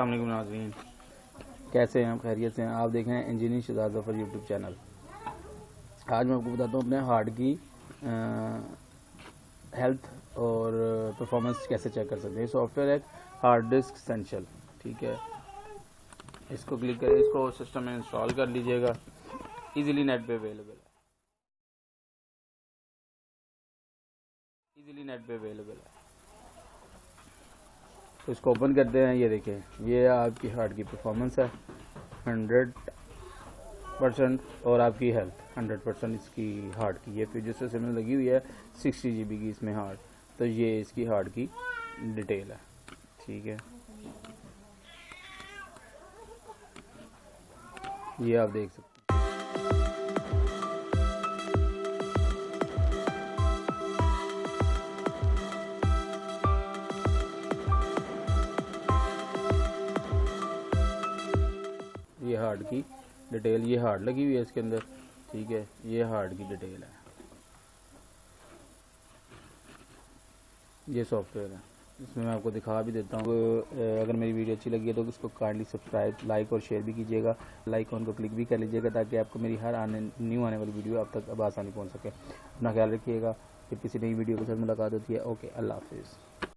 अस्सलाम वालेकुम नाज़रीन, कैसे हैं आप? खैरियत से हैं? आप देख रहे हैं इंजीनियर शहजाद यूट्यूब चैनल। आज मैं आपको बताता हूँ अपने हार्ड की हेल्थ और परफॉर्मेंस कैसे चेक कर सकते हैं। सॉफ्टवेयर है हार्ड डिस्क एसेंशियल, ठीक है। इसको क्लिक करें, इसको सिस्टम में इंस्टॉल कर लीजिएगा। इजीली नेट पे अवेलेबल है, तो इसको ओपन करते हैं। ये देखें, ये आपकी हार्ड की परफॉर्मेंस है 100% और आपकी हेल्थ 100% इसकी हार्ड की। ये फिर से सिम लगी हुई है 60 GB की इसमें हार्ड, तो ये इसकी हार्ड की डिटेल है, ठीक है। ये आप देख सकते हैं। ये हार्ड की डिटेल, ये हार्ड लगी हुई है इसके अंदर, ठीक है। ये हार्ड की डिटेल है, ये सॉफ्टवेयर है। इसमें मैं आपको दिखा भी देता हूँ। अगर मेरी वीडियो अच्छी लगी है तो इसको काइंडली सब्सक्राइब, लाइक और शेयर भी कीजिएगा। लाइक ऑन को क्लिक भी कर लीजिएगा ताकि आपको मेरी हर न्यू आने वाली वीडियो आप तक अब आसानी पहुँच सके। अपना ख्याल रखिएगा। फिर किसी नई वीडियो के साथ मुलाकात होती है। ओके, अल्लाह हाफिज़।